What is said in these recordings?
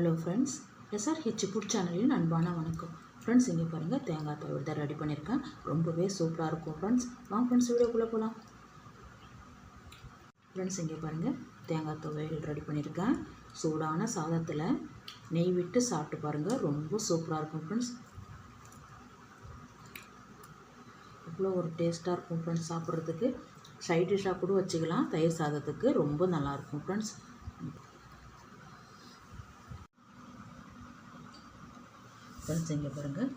Hello friends, SRH food சேனலின் அன்பான வணக்கம். ஃப்ரெண்ட்ஸ், இங்கே பாருங்கள், தேங்காய் துவையல் தான் ரெடி பண்ணியிருக்கேன். ரொம்பவே சூப்பராக இருக்கும் ஃப்ரெண்ட்ஸ். வாங்க ஃப்ரெண்ட்ஸ், வீடியோக்குள்ளே போகலாம். ஃப்ரெண்ட்ஸ், இங்கே பாருங்கள், தேங்காய் துவையல் ரெடி பண்ணியிருக்கேன். சூடான சாதத்தில் நெய் விட்டு சாப்பிட்டு பாருங்கள், ரொம்ப சூப்பராக இருக்கும் ஃப்ரெண்ட்ஸ். அவ்வளோ ஒரு டேஸ்ட்டாக இருக்கும் ஃப்ரெண்ட்ஸ். சாப்பிட்றதுக்கு சைட் டிஷ்ஷாக கூட வச்சுக்கலாம். தயிர் சாதத்துக்கு ரொம்ப நல்லாயிருக்கும் ஃப்ரெண்ட்ஸ். ஃப்ரெண்ட்ஸ், இங்கே பாருங்கள்,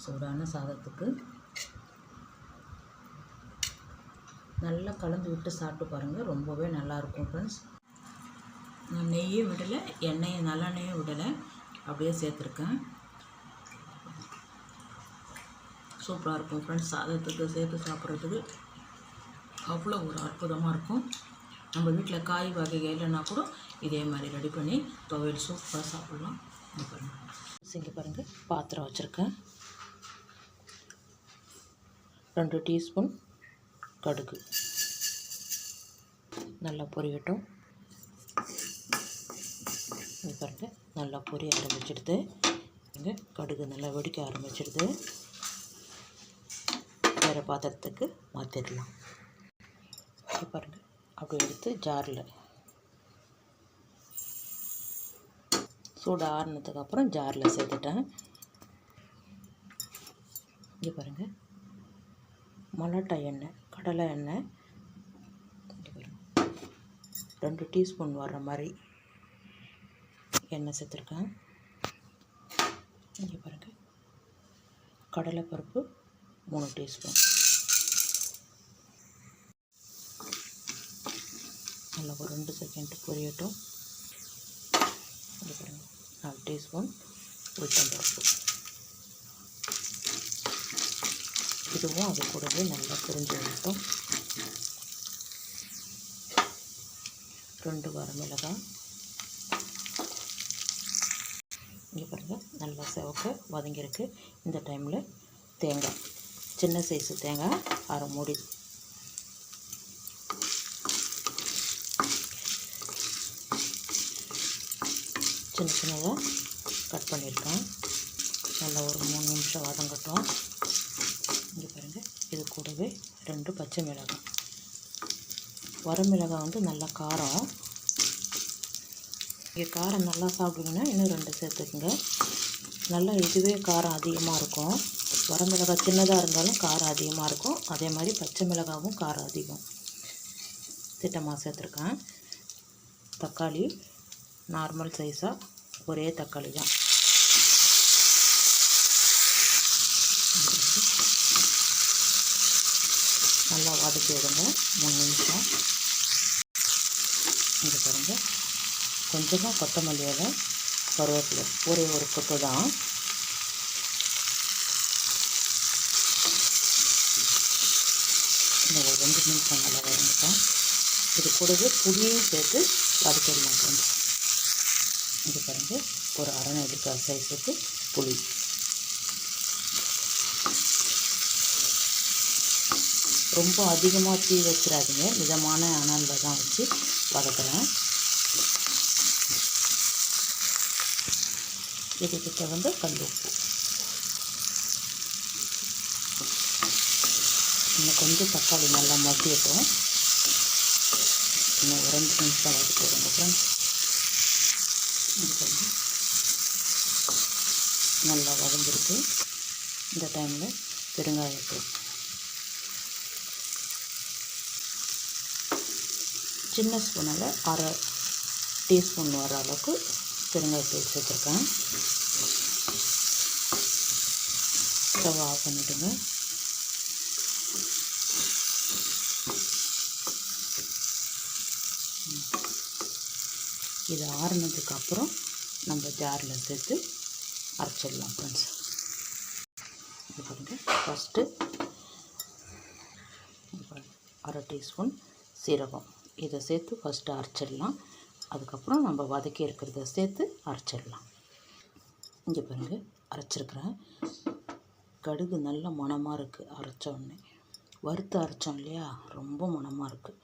சூடான சாதத்துக்கு நல்லா கலந்து விட்டு சாப்பிட்டு பாருங்கள், ரொம்பவே நல்லாயிருக்கும் ஃப்ரெண்ட்ஸ். நான் நெய்யும் விடலை, எண்ணெயும் நல்லெண்ணெயும் விடலை, அப்படியே சேர்த்துருக்கேன். சூப்பராக இருக்கும் ஃப்ரெண்ட்ஸ். சாதத்துக்கு சேர்த்து சாப்பிட்றதுக்கு அவ்வளோ ஒரு அற்புதமாக இருக்கும். நம்ம வீட்டில் காய் வகைகள் இல்லைன்னா கூட இதே மாதிரி ரெடி பண்ணி துவையல் சூப்பராக சாப்பிட்லாம். இங்கே பாருங்கள், இங்கே பாருங்கள், பாத்திரம் வச்சுருக்கேன். 2 டீஸ்பூன் கடுகு நல்லா பொரியட்டும். இங்கே பாருங்கள், நல்லா பொரிய ஆரம்பிச்சிடுது. இங்கே கடுகு நல்லா வெடிக்க ஆரம்பிச்சிடுது. வேறு பாத்திரத்துக்கு மாற்றிடலாம். இங்கே பாருங்கள், அப்படி எடுத்து ஜாரில் சூடு ஆறுனதுக்கப்புறம் ஜாரில் சேர்த்துட்டேன். இங்கே பாருங்கள், மலாட்டா எண்ணெய், கடலை எண்ணெய் 2 டீஸ்பூன் வர்ற மாதிரி எண்ணெய் சேர்த்துருக்கேன். இங்கே பாருங்கள், கடலைப்பருப்பு 3 டீஸ்பூன் நல்லா ஒரு 2 செகண்ட் பொரியட்டும். இங்கே பாருங்கள், 4 டீஸ்பூன் உளுத்தம்பருப்பு. இதுவும் அது கூடவே நல்லா பொரிஞ்சு வரட்டும். 2 வரமிளகாய். இங்கே பாருங்கள், நல்லா செவக்க வதங்கியிருக்கு. இந்த டைமில் தேங்காய், சின்ன சைஸு தேங்காய் 1/2 மூடி சின்ன சின்னதாக கட் பண்ணியிருக்கேன். நல்லா ஒரு 3 நிமிஷம் வதங்கட்டும். இங்கே பாருங்கள், இது கூடவே 2 பச்சை மிளகாய். வரமிளகாய் வந்து நல்லா காரம். இங்கே காரம் நல்லா சாப்பிடுங்கன்னா இன்னும் 2 சேர்த்துக்குங்க. நல்லா இதுவே காரம் அதிகமாக இருக்கும். வரமிளகாய் சின்னதாக இருந்தாலும் காரம் அதிகமாக இருக்கும். அதே மாதிரி பச்சை மிளகாவும் காரம் அதிகம். திட்டமாக சேர்த்துருக்கேன். தக்காளி நார்மல் சைஸாக ஒரே தக்காளி தான். நல்லா வதக்கி விடுங்க 3 நிமிஷம். இங்கே பாருங்கள், கொஞ்சமாக கொத்தமல்லி இலை, கருவேப்பிலை, ஒரே ஒரு கொத்து தான். இந்த ஒரு 2 நிமிஷம் நல்லா வதங்கிட்டோம். இது கூடவே புளியும் சேர்த்து வதக்கிடலாம் ஃப்ரெண்ட்ஸ். இங்கே பாருங்கள், ஒரு 1/2 நெல்லிக்காய் சைஸுக்கு புளி. ரொம்ப அதிகமாக தீ வச்சிடாதீங்க, மிதமான அனலில் தான் வச்சு வதக்குறேன். இதுக்கு தகுந்த கல் உப்பு. இன்னும் கொஞ்சம் தக்காளி நல்லா மசியட்டும். இன்னும் ஒரு 2 நிமிஷம் வதக்கி விடுங்க ஃப்ரெண்ட்ஸ். நல்லா வதங்கிருக்கு. இந்த டைமில் பெருங்காயத்தூள் சின்ன ஸ்பூனால் 1/2 டீஸ்பூன் வர அளவுக்கு பெருங்காயத்தூள் சேர்த்துருக்கேன். ஸ்டவ் ஆஃப் பண்ணிவிடுங்க. இது ஆறுனதுக்கப்புறம் நம்ம ஜாரில் சேர்த்து அரைச்சிடலாம் ஃப்ரெண்ட்ஸ். இது பாருங்கள், ஃபஸ்ட்டு 1/2 டீஸ்பூன் சீரகம், இதை சேர்த்து ஃபஸ்ட்டு அரைச்சிடலாம். அதுக்கப்புறம் நம்ம வதக்கி இருக்கிறத சேர்த்து அரைச்சிடலாம். இங்கே பாருங்கள், அரைச்சிருக்கிறேன். கடுகு நல்ல மணமாக இருக்குது. அரைச்ச உடனே வறுத்து அரைச்சோம் இல்லையா, ரொம்ப மணமாக இருக்குது.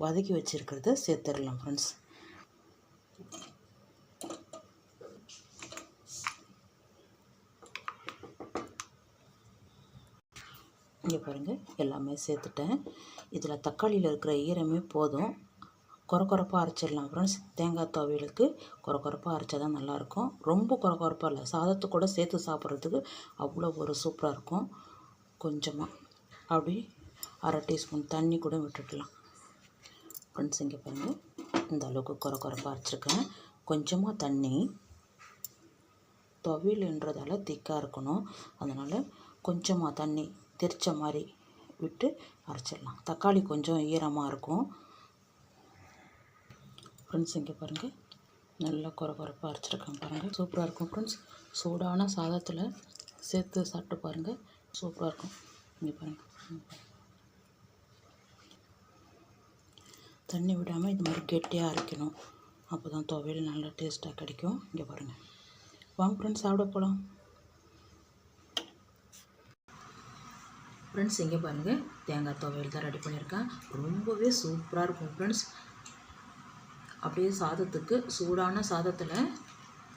வதக்கி வச்சுருக்கிறத சேர்த்துடலாம் ஃப்ரெண்ட்ஸ். இங்கே பாருங்கள் எல்லாமே சேர்த்துட்டேன். இதில் தக்காளியில் இருக்கிற ஈரமே போதும். கொரப்பாக அரைச்சிடலாம் ஃப்ரெண்ட்ஸ். தேங்காய் துவையலுக்கு கொரப்பாக அரைச்சா தான் நல்லாயிருக்கும். ரொம்ப கொரப்பாக இல்லை, சாதத்து கூட சேர்த்து சாப்பிட்றதுக்கு அவ்வளோ ஒரு சூப்பராக இருக்கும். கொஞ்சமாக அப்படி அரை டீஸ்பூன் தண்ணி கூட விட்டுடலாம் ஃப்ரெண்ட்ஸ். இங்கே பாருங்கள் இந்த அளவுக்கு கொரப்பாக அரைச்சிருக்கேன். கொஞ்சமாக தண்ணி, துவையல்ன்றதால திக்காக இருக்கணும், அதனால் கொஞ்சமாக தண்ணி தெரிச்ச மாதிரி விட்டு அரைச்சிடலாம். தக்காளி கொஞ்சம் ஈரமாக இருக்கும் ஃப்ரெண்ட்ஸ். இங்கே பாருங்கள் நல்லா கொரப்பாக அரைச்சிருக்கேன் பாருங்கள். சூப்பராக இருக்கும் ஃப்ரெண்ட்ஸ். சூடான சாதத்தில் சேர்த்து சாப்பிட்டு பாருங்கள், சூப்பராக இருக்கும். இங்கே பாருங்கள் தண்ணி விடாமல் இது மாதிரி கெட்டியாக அரைக்கணும், அப்போ தான் துவையல் நல்லா டேஸ்ட்டாக கிடைக்கும். இங்கே பாருங்கள், வாங்க ஃப்ரெண்ட்ஸ் சாப்பிட போகலாம். ஃப்ரெண்ட்ஸ் இங்கே பாருங்கள் தேங்காய் துவையல் தான் ரெடி பண்ணியிருக்கேன். ரொம்பவே சூப்பராக இருக்கும் ஃப்ரெண்ட்ஸ். அப்படியே சாதத்துக்கு சூடான சாதத்தில்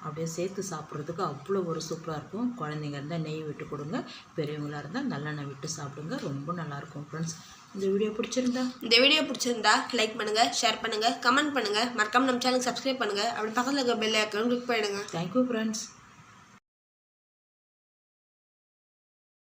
அப்படியே சேர்த்து சாப்பிட்றதுக்கு அவ்வளோ ஒரு சூப்பராக இருக்கும். குழந்தைங்க இருந்தால் நெய் விட்டு கொடுங்க, பெரியவங்களாக இருந்தால் நல்லெண்ணெய் விட்டு சாப்பிடுங்க, ரொம்ப நல்லாயிருக்கும் ஃப்ரெண்ட்ஸ். இந்த வீடியோ பிடிச்சிருந்தா லைக் பண்ணுங்கள், ஷேர் பண்ணுங்கள், கமெண்ட் பண்ணுங்கள், மறக்காமல் நம்ம சேனல் சப்ஸ்கிரைப் பண்ணுங்கள். அப்படி பக்கத்தில் இருக்க பெல் ஐக்கான் கிளிக் பண்ணிடுங்க. Thank you friends.